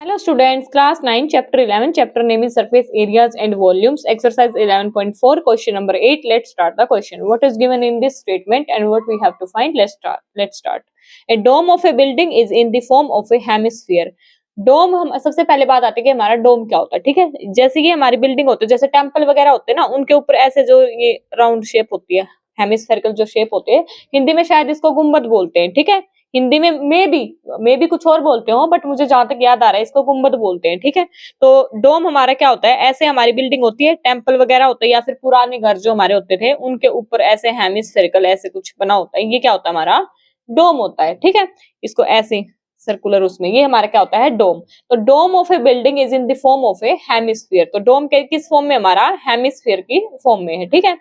Hello students, class 9, chapter 11, chapter name is surface areas and volumes, exercise 11.4, question number 8. Let's start the question. What is given in this statement and what we have to find? Let's start. A dome of a building is in the form of a hemisphere. डोम, हम सबसे पहले बात आती है कि हमारा डोम क्या होता है। ठीक है, जैसे कि हमारी बिल्डिंग होती है, जैसे टेम्पल वगैरह होते हैं ना, उनके ऊपर ऐसे जो ये राउंड शेप होती है, हेमिस्फेरिकल जो शेप होते हैं, हिंदी में शायद इसको गुम्बद बोलते हैं। ठीक है, हिंदी में मे भी कुछ और बोलते हो, बट मुझे जहां तक याद आ रहा है इसको गुम्बद बोलते हैं। ठीक है, तो डोम हमारा क्या होता है, ऐसे हमारी बिल्डिंग होती है, टेम्पल वगैरह होते हैं, या फिर पुराने घर जो हमारे होते थे उनके ऊपर ऐसे हेमिस्फेरिकल ऐसे कुछ बना होता है, ये क्या होता है, हमारा डोम होता है। ठीक है, इसको ऐसे सर्कुलर उसमें, ये हमारा क्या होता है, डोम। तो dome of a building is in the form of a hemisphere. तो डोम के किस फॉर्म में, हमारा हेमिस्फीयर की फॉर्म में है। ठीक है,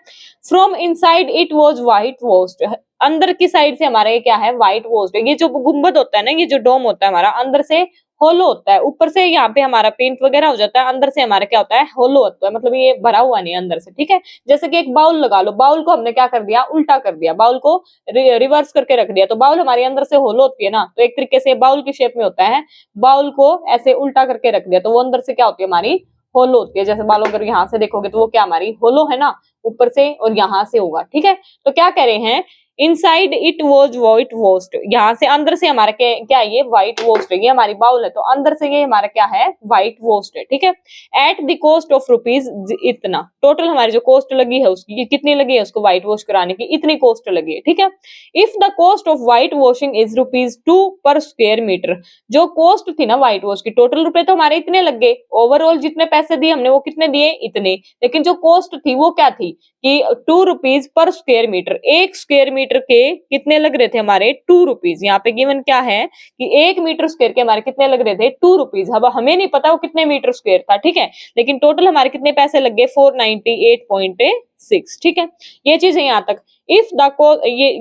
from inside it was white washed. अंदर की साइड से हमारा ये क्या है, व्हाइट वॉश्ड है। ये जो गुंबद होता है ना, ये जो डोम होता है हमारा, अंदर से होलो होता है, ऊपर से यहाँ पे हमारा पेंट वगैरह हो जाता है, अंदर से हमारा क्या होता है, होलो होता है, मतलब ये भरा हुआ नहीं है अंदर से। ठीक है, जैसे कि एक बाउल लगा लो, बाउल को हमने क्या कर दिया, उल्टा कर दिया, बाउल को रिवर्स करके रख दिया, तो बाउल हमारे अंदर से होलो होती है ना, तो एक तरीके से बाउल की शेप में होता है। बाउल को ऐसे उल्टा करके रख दिया तो वो अंदर से क्या होती है, हमारी होलो होती है। जैसे बालों अगर यहाँ से देखोगे तो वो क्या, हमारी होलो है ना, ऊपर से और यहाँ से होगा। ठीक है, तो क्या कह रहे हैं, inside it was white washed, यहाँ से अंदर से हमारा क्या ये व्हाइट वॉश्ड है, ये हमारी बाउल है, तो अंदर से ये हमारा क्या है, व्हाइट वॉश्ड है। ठीक है, at the cost of rupees इतना, टोटल हमारी जो कॉस्ट लगी है उसकी, कितनी लगी है उसको व्हाइट वॉश कराने की, इतनी कॉस्ट लगी है। ठीक है, if the cost of white washing is ₹2 पर स्क्वायर मीटर, जो कॉस्ट थी ना व्हाइट वॉश की, टोटल रुपए तो हमारे इतने लग गए, ओवरऑल जितने पैसे दिए हमने वो कितने दिए, इतने, लेकिन जो कॉस्ट थी वो क्या थी कि ₹2 पर स्क्वायर मीटर। एक स्क्वायर मीटर के कितने लग रहे थे, हमारे ₹2। यहाँ पे गिवन क्या है कि 1 मीटर स्क्वायर के हमारे कितने लग रहे थे, ₹2। अब हमें नहीं पता वो कितने मीटर स्क्वायर था। ठीक है, लेकिन टोटल हमारे कितने पैसे लग गए, 498.6। ठीक है, ये चीज है यहाँ तक। इफ द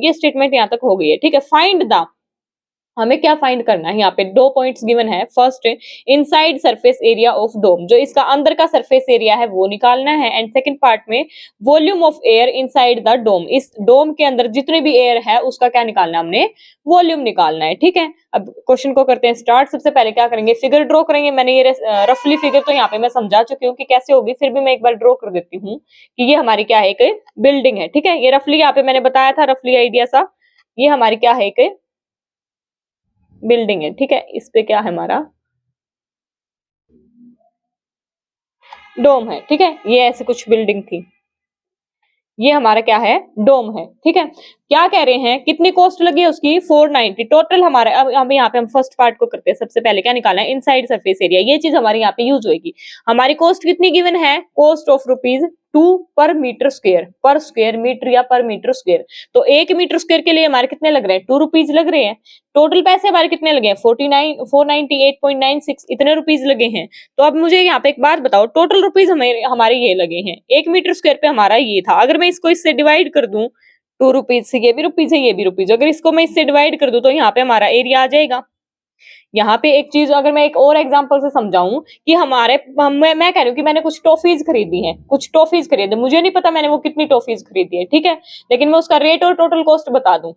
ये स्टेटमेंट यहाँ तक हो गई है। ठीक है, फाइंड द, हमें क्या फाइंड करना है, यहाँ पे 2 पॉइंट्स गिवन है। First, inside surface area of dome, जो इसका अंदर का सरफेस एरिया है वो निकालना है। एंड सेकंड पार्ट में volume of air inside the dome, इस डोम के अंदर जितने भी एयर है उसका क्या निकालना है, हमने वॉल्यूम निकालना है। ठीक है, अब क्वेश्चन को करते हैं स्टार्ट। सबसे पहले क्या करेंगे, फिगर ड्रॉ करेंगे। मैंने ये रफली फिगर तो यहाँ पे मैं समझा चुकी हूँ कि कैसे होगी, फिर भी मैं एक बार ड्रॉ कर देती हूँ कि ये हमारी क्या है, एक बिल्डिंग है। ठीक है, ये रफली यहाँ पे मैंने बताया था, रफली आइडिया सा, ये हमारी क्या है, एक बिल्डिंग है। ठीक है, इस पे क्या है, हमारा डोम है। ठीक है, ये ऐसे कुछ बिल्डिंग थी, ये हमारा क्या है, डोम है। ठीक है, क्या कह रहे हैं, कितनी कॉस्ट लगी है उसकी, 490 टोटल हमारा। अब यहाँ पे हम फर्स्ट पार्ट को करते हैं। सबसे पहले क्या निकालना है, इनसाइड सरफेस एरिया, ये चीज हमारी यहाँ पे यूज होगी। हमारी कॉस्ट कितनी गिवन है, कॉस्ट ऑफ ₹2 पर मीटर स्क्वायर, पर स्क्वायर मीटर या पर मीटर स्क्वायर। तो 1 मीटर स्क्वायर के लिए हमारे कितने लग रहे हैं, ₹2 लग रहे हैं। टोटल पैसे हमारे कितने लगे हैं, 498.6 इतने रुपीज लगे हैं। तो अब मुझे यहाँ पे एक बात बताओ, टोटल रुपीज हमारे ये लगे हैं, 1 मीटर स्क्वायर पे हमारा ये था। अगर मैं इसको इससे डिवाइड कर दूं, ₹2 से ये भी रुपीज है, ये भी रुपीज, अगर इसको मैं इससे डिवाइड कर दूं तो यहाँ पे हमारा एरिया आ जाएगा। यहाँ पे एक चीज अगर मैं एक और एग्जांपल से समझाऊं कि मैं कह रही हूँ कि मैंने कुछ टॉफीज खरीदी हैं, कुछ टॉफीज खरीदे, मुझे नहीं पता मैंने वो कितनी टॉफीज खरीदी है। ठीक है, लेकिन मैं उसका रेट और टोटल कॉस्ट बता दूं।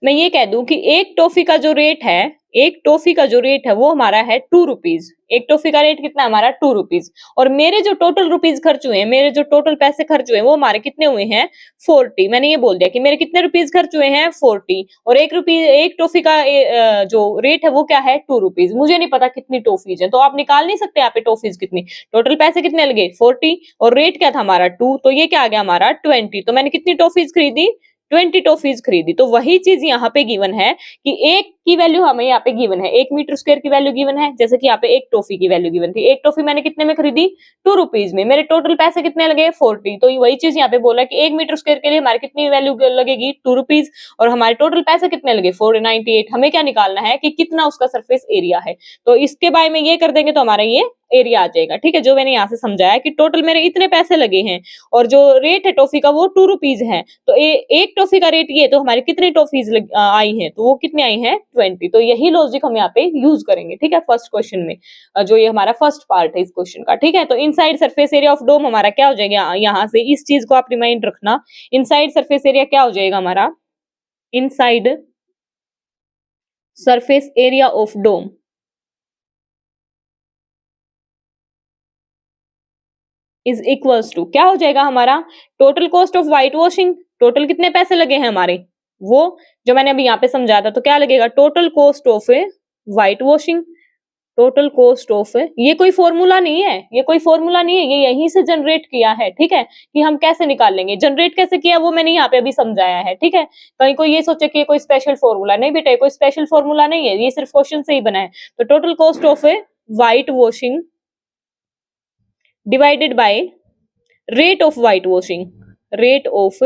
मैं ये कह दूं कि एक टॉफी का जो रेट है, एक टॉफी का जो रेट है वो हमारा है ₹2। एक टॉफी का रेट कितना है हमारा, ₹2। और मेरे जो टोटल रुपीज खर्च हुए हैं, मेरे जो टोटल पैसे खर्च हुए हैं वो हमारे कितने हुए हैं, 40। मैंने ये बोल दिया कि मेरे कितने रुपीज खर्च हुए हैं, 40। और एक टॉफी का जो रेट है वो क्या है, ₹2। मुझे नहीं पता कितनी टॉफीज है, तो आप निकाल नहीं सकते यहाँ पे टॉफीज कितनी, टोटल पैसे कितने लगे 40 और रेट क्या था हमारा 2, तो ये क्या आ गया हमारा 20। तो मैंने कितनी टॉफीज खरीदी, 20 टॉफीज खरीदी। तो वही चीज यहाँ पे गिवन है कि एक की वैल्यू हमें यहाँ पे गिवन है, 1 मीटर स्क्वायर की वैल्यू गिवन है, जैसे कि यहाँ पे एक टॉफी की वैल्यू गिवन थी। एक टॉफी मैंने कितने में खरीदी, ₹2 में, मेरे टोटल पैसे कितने लगे 40। तो वही चीज यहाँ पे बोला कि 1 मीटर स्क्वायर के लिए हमारी कितनी वैल्यू लगेगी, ₹2, और हमारे टोटल पैसे कितने लगे 498। हमें क्या निकालना है कि कितना उसका सरफेस एरिया है। तो इसके बारे में ये कर देंगे तो हमारा ये एरिया आ जाएगा। ठीक है, जो मैंने यहाँ से समझाया कि टोटल मेरे इतने पैसे लगे हैं और जो रेट है टॉफी का वो ₹2 है, तो एक टॉफी का रेट ये, तो हमारी कितनी टॉफीज आई हैं, तो वो कितनी आई हैं 20। तो यही लॉजिक हम यहाँ पे यूज करेंगे। ठीक है, फर्स्ट क्वेश्चन में जो ये हमारा फर्स्ट पार्ट है इस क्वेश्चन का। ठीक है, तो inside surface area of dome हमारा क्या हो जाएगा, यहाँ से इस चीज को आप रिमाइंड रखना, इनसाइड सरफेस एरिया क्या हो जाएगा हमारा, inside surface area of dome is equals to क्या हो जाएगा हमारा, total cost of white washing, total कितने पैसे लगे हैं हमारे, वो जो मैंने अभी यहाँ पे समझाया था, तो क्या लगेगा, total cost of white washing, total cost of, ये कोई फॉर्मूला नहीं है, ये कोई फॉर्मूला नहीं है, ये यहीं से जनरेट किया है, ठीक है, कि हम कैसे निकाल लेंगे, जनरेट कैसे किया वो मैंने यहाँ पे अभी समझाया है, ठीक है। कहीं कोई ये सोचे कि ये कोई स्पेशल फॉर्मूला, नहीं बेटा, कोई स्पेशल फॉर्मूला नहीं है, ये सिर्फ क्वेश्चन से ही बना है। तो total cost of white washing divided by rate of white washing, rate of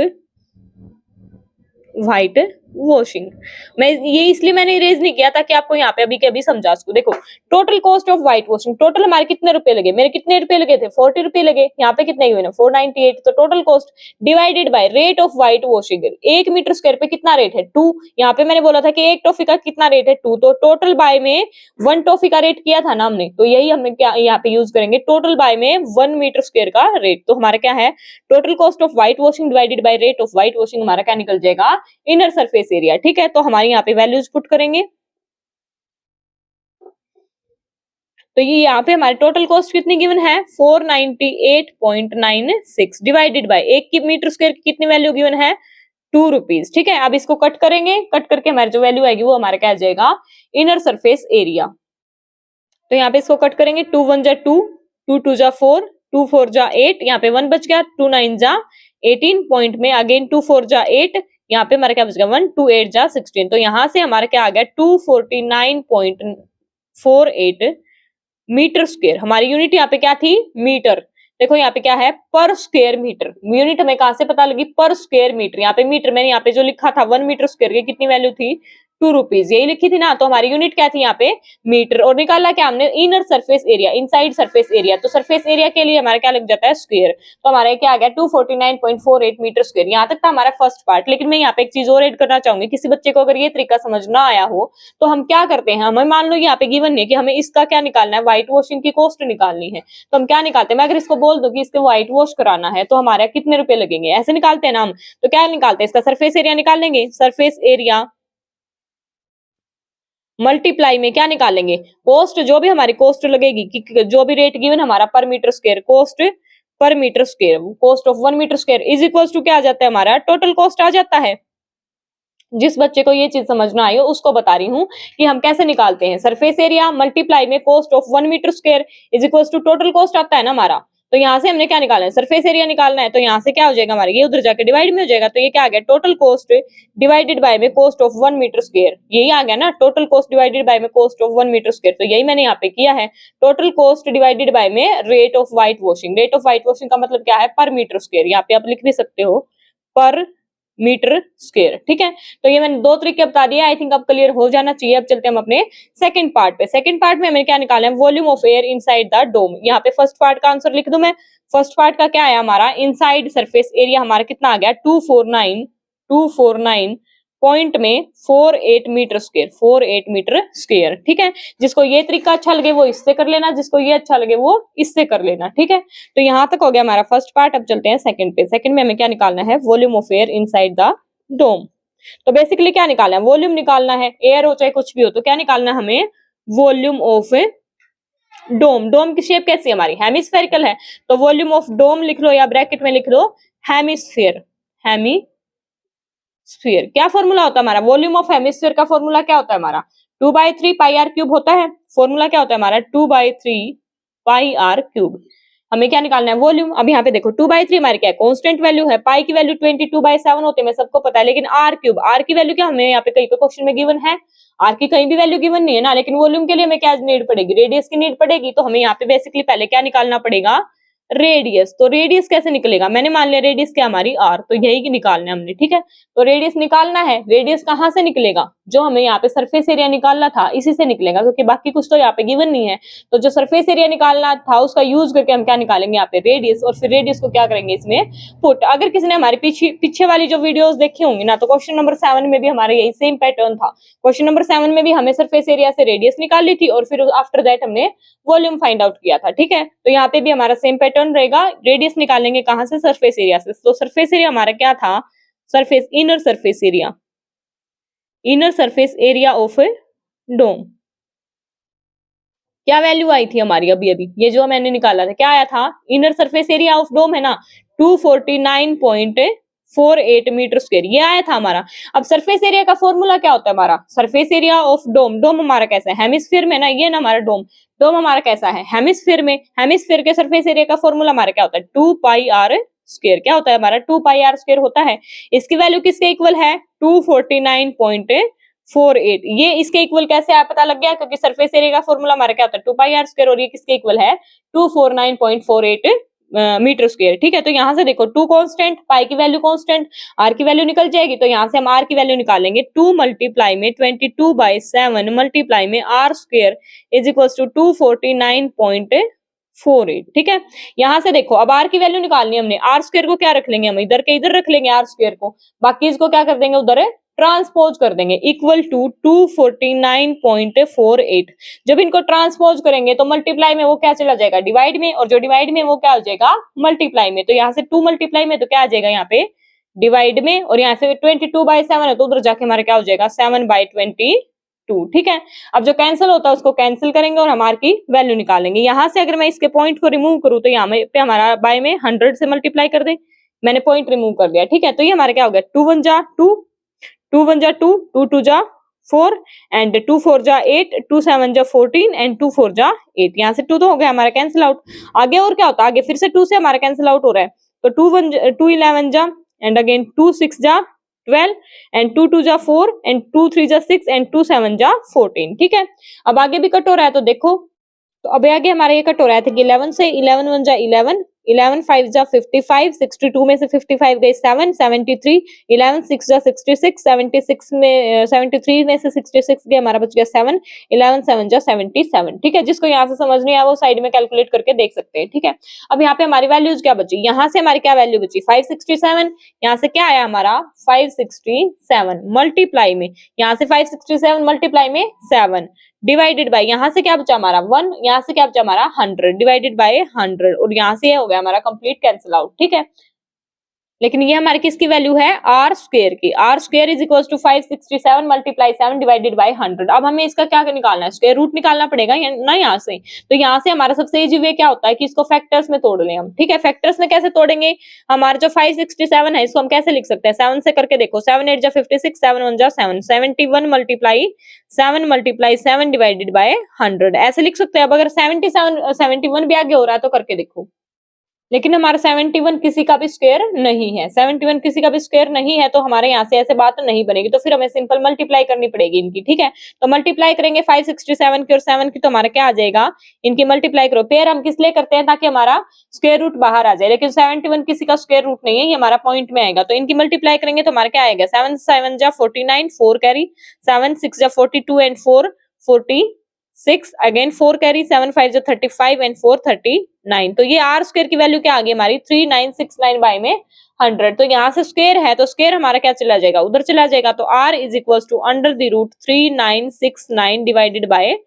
white washing. मैं ये इसलिए मैंने इरेज नहीं किया था कि आपको यहाँ पे अभी के अभी समझा सकूं। देखो total cost of white washing, total हमारे कितने रुपए लगे, मेरे कितने रुपए लगे थे, 40 रुपए लगे, यहाँ पे कितने हुए ना 498, तो total cost divided by rate of white washing, 1 metre square पे कितना रेट है 2, यहाँ पे मैंने बोला था कि एक टॉफी का कितना रेट है 2, तो टोटल बाय में 1 टॉफी का रेट किया था ना हमने, तो यही हमें क्या यहाँ पे यूज करेंगे, टोटल बाय में 1 मीटर स्क्वायर का रेट। तो हमारा क्या है, total cost of white washing divided by rate of white washing, हमारा क्या निकल जाएगा, इनर सरफेस एरिया, ठीक है। तो हमारे यहाँ पे वैल्यूज पुट करेंगे, तो ये यहाँ पे हमारे टोटल कॉस्ट कितनी गिवन है 498.96 डिवाइडेड बाय 1 की मीटर स्क्वायर की कितनी वैल्यू गिवन है 2 रुपीज, ठीक है। अब इसको कट करेंगे, कट करके हमारी जो वैल्यू आएगी वो हमारा क्या आ जाएगा, इनर सरफेस एरिया। तो यहाँ पे इसको कट करेंगे, 2 1 जा 2, 2 2 जा 4, 2 4 जा 8, यहाँ पे 1 बच गया, 2 9 जा 18 पॉइंट में अगेन 2 4 जा 8, यहाँ पे हमारा क्या बच गया 1 2 8 जा 16, तो यहाँ से हमारा क्या आ गया 249.48 मीटर स्क्वायर। हमारी यूनिट यहाँ पे क्या थी, मीटर। देखो यहाँ पे क्या है, पर स्क्वायर मीटर, यूनिट हमें कहां से पता लगी, पर स्क्वायर मीटर। यहाँ पे मीटर मैंने यहाँ पे जो लिखा था 1 मीटर स्क्वायर की कितनी वैल्यू थी 2 रुपीज, यही लिखी थी ना, तो हमारी यूनिट क्या थी यहाँ पे मीटर, और निकाला क्या हमने, inner surface area, inside surface area. तो सरफेस एरिया के लिए हमारा क्या लग जाता है स्क्वायर, तो हमारा क्या आ गया 249.48 मीटर स्क्वायर। यहाँ तक था हमारा फर्स्ट पार्ट, लेकिन मैं यहाँ पे एक चीज और ऐड करना चाहूंगी, किसी बच्चे को अगर ये तरीका समझ ना आया हो तो हम क्या करते हैं, हमें मान लो यहाँ पे गिवन है कि हमें इसका क्या निकालना है, व्हाइट वॉशिंग की कॉस्ट निकालनी है, तो हम क्या निकालते हैं, मैं अगर इसको बोल दूं कि इसको व्हाइट वॉश कराना है तो हमारा कितने रुपए लगेंगे, ऐसे निकालते हैं ना हम, तो क्या निकालते हैं, इसका सरफेस एरिया निकाल लेंगे, सरफेस एरिया मल्टीप्लाई में क्या निकालेंगे, कॉस्ट, जो भी हमारी कॉस्ट लगेगी कि जो भी रेट गिवन हमारा per metre square, cost per metre square, cost of 1 metre square is equal to क्या आ जाता है, हमारा टोटल कॉस्ट आ जाता है। जिस बच्चे को ये चीज समझना आई हो उसको बता रही हूँ कि हम कैसे निकालते हैं, सरफेस एरिया मल्टीप्लाई में cost of 1 metre square is equal to total cost आता है ना हमारा, तो यहाँ से हमने क्या निकालना है, सरफेस एरिया निकालना है, तो यहाँ से क्या हो जाएगा हमारे, ये उधर जाके डिवाइड में हो जाएगा, तो ये क्या आ गया, टोटल कॉस्ट डिवाइडेड बाय में कॉस्ट ऑफ 1 मीटर स्क्वायर, यही आ गया ना, टोटल कॉस्ट डिवाइडेड बाय में कॉस्ट ऑफ 1 मीटर स्क्वायर, तो यही मैंने यहाँ पे किया है, टोटल कॉस्ट डिवाइडेड बाय में rate of white washing, rate of white washing का मतलब क्या है, पर मीटर स्क्वायर, यहाँ पे आप लिख भी सकते हो पर मीटर स्क्वायर, ठीक है। तो ये मैंने दो तरीके बता दिए, आई थिंक अब क्लियर हो जाना चाहिए। अब चलते हैं हम अपने सेकंड पार्ट पे। सेकंड पार्ट में हमें क्या निकालना है, volume of air inside the dome. यहाँ पे फर्स्ट पार्ट का आंसर लिख दूं मैं, फर्स्ट पार्ट का क्या आया हमारा, इनसाइड सरफेस एरिया हमारा कितना आ गया 249 पॉइंट में 48 मीटर स्क्वायर, 48 मीटर स्क्वायर, ठीक है। जिसको ये तरीका अच्छा लगे वो इससे कर लेना, जिसको ये अच्छा लगे वो इससे कर लेना, ठीक है। तो यहाँ तक हो गया हमारा फर्स्ट पार्ट। अब चलते हैं सेकंड पे। सेकंड में हमें क्या निकालना है, volume of air inside the dome. तो बेसिकली क्या निकालना है, वॉल्यूम निकालना है, एयर हो चाहे कुछ भी हो, तो क्या निकालना है हमें, वॉल्यूम ऑफ डोम। डोम की शेप कैसी है हमारी, हेमिस्फेरिकल है, तो वॉल्यूम ऑफ डोम लिख लो या ब्रैकेट में लिख लो हेमिस्फीयर, हेमिस्फीयर। क्या फॉर्मूला होता है हमारा, वॉल्यूम ऑफ हेमिस्फीयर का फॉर्मूला क्या होता है हमारा, 2/3 पाई आर क्यूब होता है। फॉर्मूला क्या होता है हमारा 2/3 पाई आर क्यूब। हमें क्या निकालना है, वॉल्यूम। अब यहाँ पे देखो 2/3 हमारी क्या है, कांस्टेंट वैल्यू है, पाई की वैल्यू 22/7 होती है, मैं सबको पता है, लेकिन आर क्यूब, आर की वैल्यू क्या हमें यहाँ पे कहीं पे क्वेश्चन में गिवन है, आर की कहीं भी वैल्यू गिवन नहीं है ना, लेकिन वॉल्यूम के लिए हमें क्या नीड पड़ेगी, रेडियस की नीड पड़ेगी। तो हमें यहाँ पे बेसिकली पहले क्या निकालना पड़ेगा, रेडियस। तो रेडियस कैसे निकलेगा, मैंने मान लिया रेडियस क्या हमारी आर, तो यही निकालना है हमने, ठीक है। तो रेडियस निकालना है, रेडियस कहाँ से निकलेगा, जो हमें यहाँ पे सरफेस एरिया निकालना था इसी से निकलेगा, क्योंकि बाकी कुछ तो यहाँ पे गिवन नहीं है। तो जो सरफेस एरिया निकालना था उसका यूज करके हम क्या निकालेंगे यहाँ पे, रेडियस, और फिर रेडियस को क्या करेंगे इसमें पुट। अगर किसी ने हमारे पीछे वाली जो वीडियोस देखी होंगी ना, तो क्वेश्चन नंबर 7 में भी हमारा यही सेम पैटर्न था। क्वेश्चन नंबर 7 में भी हमें सरफेस एरिया से रेडियस निकाली थी और फिर आफ्टर दैट हमने वॉल्यूम फाइंड आउट किया था, ठीक है। तो यहाँ पे भी हमारा सेम पैटर्न रहेगा, रेडियस निकालेंगे कहां से, सरफेस एरिया से। तो सरफेस एरिया हमारा क्या था, surface, inner surface area, inner surface area of dome, क्या वैल्यू आई थी हमारी अभी अभी, ये जो मैंने निकाला था क्या आया था, inner surface area of dome है ना 249.48 मीटर स्क्वायर, ये आया था हमारा। अब सरफेस एरिया का फॉर्मूला क्या होता है हमारा, सरफेस एरिया ऑफ डोम, डोम हमारा कैसा है, हेमिस्फीयर में ना, ये ना हमारा डोम, डोम हमारा कैसा है, हेमिस्फीयर में, हेमिस्फीयर के सरफेस एरिया का फॉर्मूला हमारा क्या होता है, 2 पाई आर स्क्वायर, क्या होता है हमारा 2 पाई आर स्क्वायर होता है। इसकी वैल्यू किसके इक्वल है, 249.48, ये इसके इक्वल कैसे आया पता लग गया, क्योंकि सरफेस एरिया का फॉर्मूला हमारा क्या होता है 2 पाई आर स्क्वायर, और ये किसके इक्वल है 249.48 मीटर स्क्वायर। ठीक है, तो यहाँ से देखो 2 कांस्टेंट, पाई की वैल्यू कांस्टेंट, आर की वैल्यू निकल जाएगी, तो यहाँ से हम आर की वैल्यू निकालेंगे, 2 मल्टीप्लाई में 22/7 मल्टीप्लाई में r square is equal to 249.48। ठीक है, यहाँ से देखो अब आर की वैल्यू निकालनी है हमने, आर स्क्वायर को क्या रख लेंगे हम, इधर के इधर रख लेंगे आर स्क्वायर को, बाकी इसको क्या कर देंगे उधर ट्रांसपोज कर देंगे, इक्वल टू 249.48। जब इनको ट्रांसपोज करेंगे तो मल्टीप्लाई में वो क्या चला जाएगा डिवाइड में, और जो डिवाइड में वो क्या हो जाएगा मल्टीप्लाई में, तो यहाँ से 2 मल्टीप्लाई में तो क्या आ जाएगा यहाँ पे डिवाइड में, और यहाँ से 22/7 है तो उधर जाके हमारा क्या हो जाएगा 7/22। ठीक है, अब जो कैंसिल होता है उसको कैंसिल करेंगे और हम आर की वैल्यू निकालेंगे। यहाँ से अगर मैं इसके पॉइंट को रिमूव करूँ तो यहाँ पे हमारा बाय में 100 से मल्टीप्लाई कर दे, मैंने पॉइंट रिमूव कर दिया। ठीक है, तो ये हमारा क्या हो गया 2 1 जा 2, 2 1 जा 2, 2 2 जा 4 एंड 2 4 जा 8, 2 7 जा 14 एंड 2 4 जा 8, यहाँ से 2 तो हो गया हमारा कैंसिल आउट। आगे और क्या होता है, आगे फिर से 2 से हमारा कैंसिल आउट हो रहा है, तो 2 11 जा एंड अगेन 2 6 जा 12 एंड 2 2 जा 4 एंड 2 3 जा 6 एंड 2 7 जा 14। ठीक है, अब आगे भी कट हो रहा है, तो देखो तो अब आगे हमारा ये कट हो रहा है कि 11 से 11 1 जा 11, 11 5 जा 55, 62 में से 55 गए 7, 73, 11 6 जा 66, 76 में 73 में से 66 गए हमारा बच गया 7, 11 7 जा 77। ठीक है, जिसको यहाँ से समझ नहीं आया वो साइड में कैलकुलेट करके देख सकते हैं। ठीक है, अब यहाँ पे हमारी वैल्यूज क्या बची, यहाँ से हमारी क्या वैल्यू बची 567, यहाँ से क्या आया हमारा 567 मल्टीप्लाई में, यहाँ से 567 मल्टीप्लाई में 7 डिवाइडेड बाय, यहाँ से क्या बचा हमारा 1, यहाँ से क्या बचा हमारा 100 डिवाइडेड बाय 100, और यहाँ से ये हो गया हमारा कंप्लीट कैंसिल आउट। ठीक है, लेकिन ये हमारी किसकी वैल्यू है आर स्क्वायर की, r square is equal to 567 multiply 7 divided by 100। अब हमें इसका क्या निकालना है, स्क्वायर रूट निकालना पड़ेगा ना यहाँ से, तो यहाँ से हमारा सबसे इजी वे क्या होता है कि इसको फैक्टर्स में तोड़ लें हम। ठीक है, फैक्टर्स में कैसे तोड़ेंगे, हमारा जो 567 है इसको हम कैसे लिख सकते हैं 7 से करके देखो, 7 8 जा 56, 7 1 जा 7, 71 मल्टीप्लाई 7 डिवाइडेड बाय 100 ऐसे लिख सकते हैं। अब अगर 71 भी आगे हो रहा है तो करके देखो, लेकिन हमारा 71 किसी का भी स्क्वायर नहीं है, 71 किसी का भी स्क्वायर नहीं है, तो हमारे यहाँ से ऐसे बात नहीं बनेगी, तो फिर हमें सिंपल मल्टीप्लाई करनी पड़ेगी इनकी। ठीक है, तो मल्टीप्लाई करेंगे 567 की और 7 की, तो हमारा क्या आ जाएगा, इनकी मल्टीप्लाई करो। पेयर हम किस लिए करते हैं, ताकि हमारा स्क्वायर रूट बाहर आ जाए, लेकिन 71 किसी का स्क्वायर रूट नहीं है, ये हमारा पॉइंट में आएगा, तो इनकी मल्टीप्लाई करेंगे तो हमारा क्या आएगा 7 7 जा 49, 4 कैरी, 7 6 जा 42 एंड 4 46 अगेन 4 कैरी, 7 5 जा 35 एंड 4 39, तो ये आर स्क्वायर की वैल्यू क्या आ गई हमारी 3969 बाय में 100। तो यहाँ से स्क्वायर है तो स्क्वायर हमारा क्या चला जाएगा उधर चला जाएगा, तो r is equal to under the root 3969 divided by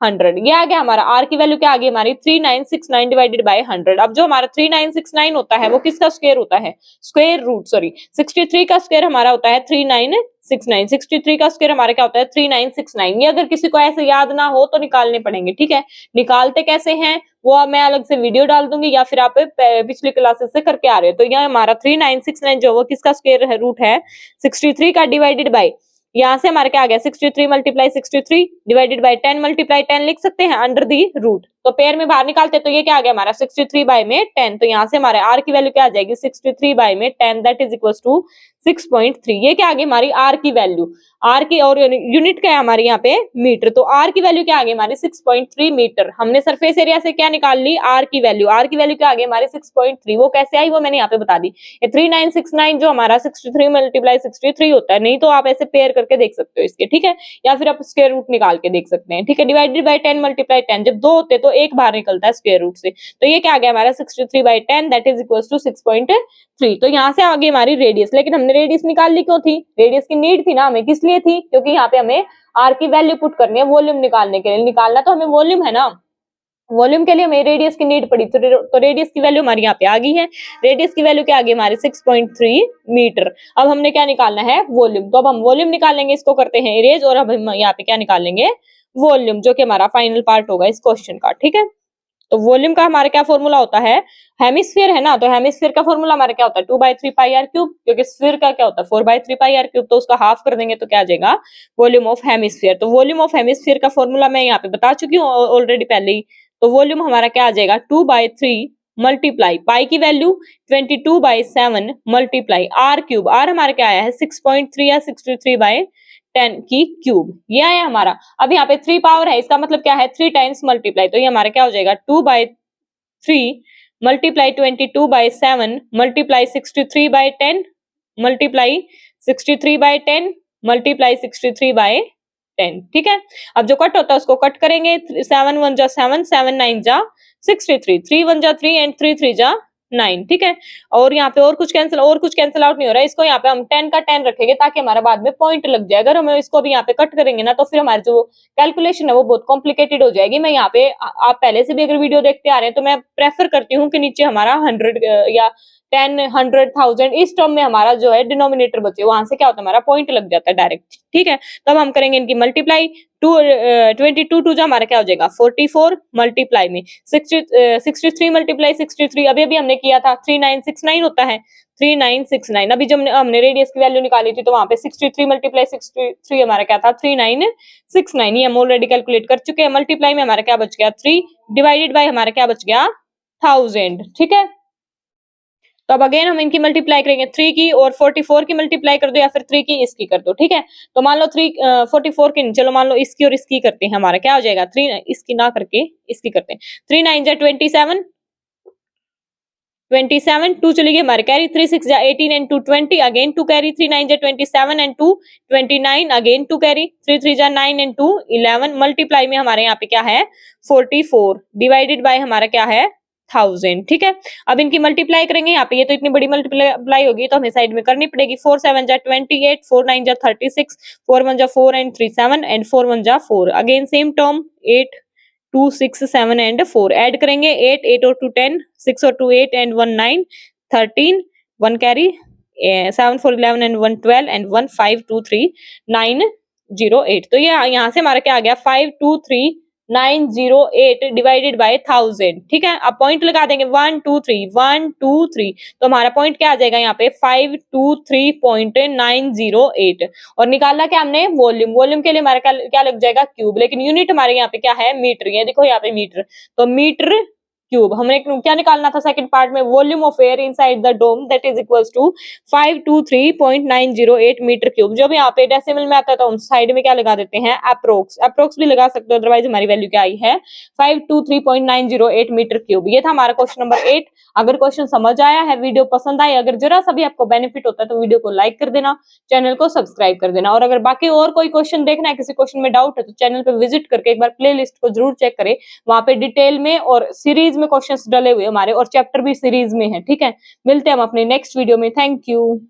100, ये आ गया हमारा r की वैल्यू क्या आ गई हमारी 3969 डिवाइडेड बाय 100। अब जो हमारा 3969 होता है वो किसका स्क्वायर होता है, स्क्वायर रूट 63 का स्क्वायर हमारा होता है 3969, 63 का स्क्वायर हमारा क्या होता है 3969। ये अगर किसी को ऐसे याद ना हो तो निकालने पड़ेंगे। ठीक है, निकालते कैसे हैं वो मैं अलग से वीडियो डाल दूंगी, या फिर आप पिछली क्लासेस से करके आ रहे हो। तो यह हमारा 3969 जो वो किसका स्क्वायर रूट है 63 का डिवाइडेड बाय, यहाँ से हमारा क्या आ गया 63 मल्टीप्लाई 63 डिवाइडेड बाय 10 मल्टीप्लाई 10 लिख सकते हैं अंडर दी रूट, तो पेयर में बाहर निकालते तो ये क्या आ गया हमारा 63 बाय में 10, तो यहाँ से हमारे r की वैल्यू क्या आ जाएगी 63 बाय में 10 दैट इज इक्वल टू 6.3। ये क्या आ गई हमारी r की वैल्यू, r की और यूनिट क्या है हमारी यहाँ पे मीटर, तो r की वैल्यू क्या आ गई हमारी 6.3 मीटर। हमने सरफेस एरिया से क्या निकाल ली r की वैल्यू, r की वैल्यू क्या आ गई हमारी 6.3, वो कैसे आई वो मैंने यहाँ पे बता दी। ये 3969 जो हमारा 63 मल्टीप्लाई 63 होता है, नहीं तो आप ऐसे पेयर करके देख सकते हो इसके। ठीक है, या फिर आप स्क्वायर रूट निकाल के देख सकते हैं। ठीक है, डिवाइडेड बाय 10 मल्टीप्लाई 10, जब दो होते तो एक बाहर निकलता है स्क्वायर रूट से, तो ये क्या आ गया हमारा 63 by 10 that is equal to 6.3। तो यहाँ से आगे हमारी रेडियस, लेकिन हमने रेडियस निकाल ली क्यों थी, रेडियस की नीड थी ना हमें, किस लिए थी, क्योंकि यहाँ पे हमें r की वैल्यू पुट करनी है वॉल्यूम निकालने के लिए, निकालना तो हमें वॉल्यूम है ना, वॉल्यूम के लिए हमें रेडियस की नीड पड़ी, तो रेडियस की वैल्यू हमारी यहाँ पे आ गई है। रेडियस की वैल्यू क्या आ गई हमारी 6.3 मीटर। अब हमने क्या निकालना है वॉल्यूम, तो अब हम वॉल्यूम निकालेंगे, इसको करते हैं इरेज, और अब हम यहाँ पे क्या निकालेंगे वॉल्यूम, जो कि हमारा फाइनल पार्ट होगा इस क्वेश्चन का, ठीक है। तो वॉल्यूम का हमारा क्या फॉर्मूला होता है, हेमिस्फीयर है ना, तो हेमिस्फीयर का फॉर्मूला हमारा क्या होता है 2/3 पाई आर क्यूब, क्योंकि स्फीयर का क्या होता है 4/3 पाई आर क्यूब, तो उसका हाफ कर देंगे तो क्या आ जाएगा वॉल्यूम ऑफ हेमिस्फीयर। तो वॉल्यूम ऑफ हेमिस्फीयर का फॉर्मूला मैं यहाँ पे बता चुकी हूँ ऑलरेडी पहले ही। तो वॉल्यूम हमारा क्या आ जाएगा 2/3 मल्टीप्लाई पाई की value 22/7 multiply r cube, r हमारा क्या आया है 6.3 या 63/10 की क्यूब, ये आया हमारा। अब यहाँ पे 3 पावर है, इसका मतलब क्या है 3 टाइम्स मल्टीप्लाई, तो ये हमारा क्या हो जाएगा 2/3 मल्टीप्लाई 22/7 मल्टीप्लाई 63/10 मल्टीप्लाई 63/10 मल्टीप्लाई 63/10, ठीक है। अब जो कट होता है उसको कट करेंगे, 7 1 जा 7, 7 9 जा 63, 3 1 जा 3 एंड 3 3 जा 9, ठीक है। और यहाँ पे और कुछ कैंसिल आउट नहीं हो रहा है, इसको यहाँ पे हम 10 का 10 रखेंगे ताकि हमारा बाद में पॉइंट लग जाए। अगर हम इसको भी यहाँ पे कट करेंगे ना तो फिर हमारी जो कैलकुलेशन है वो बहुत कॉम्प्लिकेटेड हो जाएगी। मैं यहाँ पे आप पहले से भी अगर वीडियो देखते आ रहे हैं तो मैं प्रेफर करती हूँ कि नीचे हमारा 100 या 10 100 1000 इस टर्म में हमारा जो है डिनोमिनेटर बचे, वहां से क्या होता है हमारा पॉइंट लग जाता है डायरेक्ट, ठीक है। तो अब हम करेंगे इनकी मल्टीप्लाई, 22 2 हमारा क्या हो जाएगा 44 मल्टीप्लाई में 63 मल्टीप्लाई 63, अभी अभी हमने किया था 3969 होता है 3969। अभी जब हमने रेडियस की वैल्यू निकाली थी तो वहां पे 63 मल्टीप्लाई 63 हमारा क्या था 3969, ये हम ऑलरेडी कैलकुलेट कर चुके हैं। मल्टीप्लाई में हमारा क्या बच गया 3 डिवाइडेड बाय हमारा क्या बच गया 1000, ठीक है। तो अब अगेन हम इनकी मल्टीप्लाई करेंगे 3 की और 44 की मल्टीप्लाई कर दो या फिर 3 की इसकी कर दो, ठीक है। तो मान लो 44 की, चलो मान लो इसकी और इसकी करते हैं, हमारा क्या हो जाएगा 3 इसकी ना करके इसकी करते हैं, 3 9 जा 27 27 2 चली गई हमारे कैरी, 3 6 जा 18 एंड 2 20 अगेन 2 कैरी, 3 9 जा 27 एंड 2 29 अगेन 2 कैरी, 3 3 जा 9 एंड 2 11 मल्टीप्लाई में हमारे यहाँ पे क्या है 44 डिवाइडेड बाय हमारा क्या है 1000, ठीक है। अब इनकी मल्टीप्लाई करेंगे, यहाँ पे ये तो इतनी बड़ी मल्टीप्लाई होगी तो हमें साइड में करनी पड़ेगी। 4 7 जा 28, 4 9 जा 36, 4 1 जा 4 एंड 3 7 एंड 4 1 जा 4, again same term 8 2 6 7 and 4 add करेंगे, 8 8 और 2 10, 6 और 2 8 एंड 1 9 13 1 कैरी, 7 4 11 एंड 1 12 एंड 1 5 2 3 9 0 8। तो ये यहाँ से हमारा क्या आ गया 5 2 3 908 डिवाइडेड बाय 1000, ठीक है। अब पॉइंट लगा देंगे 1 2 3 1 2 3, तो हमारा पॉइंट क्या आ जाएगा यहाँ पे 523.908। और निकालना क्या हमने वॉल्यूम, वॉल्यूम के लिए हमारा क्या लग जाएगा क्यूब, लेकिन यूनिट हमारे यहाँ पे क्या है मीटर, ये देखो यहाँ पे मीटर, तो मीटर क्यूब। हमने क्या निकालना था सेकंड पार्ट में, volume of air inside the dome that is equals to 523.908 metre cube. जब यहाँ पे डेसिमल में आता है तो हम साइड में क्या लगा देते हैं अप्रोक्स भी लगा सकते हो, अदरवाइज हमारी वैल्यू क्या आई है 523.908 मीटर क्यूब। ये था हमारा क्वेश्चन नंबर 8। अगर क्वेश्चन समझ आया है, वीडियो पसंद आई, अगर जरा सा भी आपको बेनिफिट होता है तो वीडियो को लाइक कर देना, चैनल को सब्सक्राइब कर देना। और अगर बाकी और कोई क्वेश्चन देखना है, किसी क्वेश्चन में डाउट है तो चैनल पे विजिट करके एक बार प्ले लिस्ट को जरूर चेक करें, वहां पे डिटेल में और सीरीज में क्वेश्चंस डले हुए हमारे, और चैप्टर भी सीरीज में है, ठीक है। मिलते हैं हम अपने नेक्स्ट वीडियो में, थैंक यू।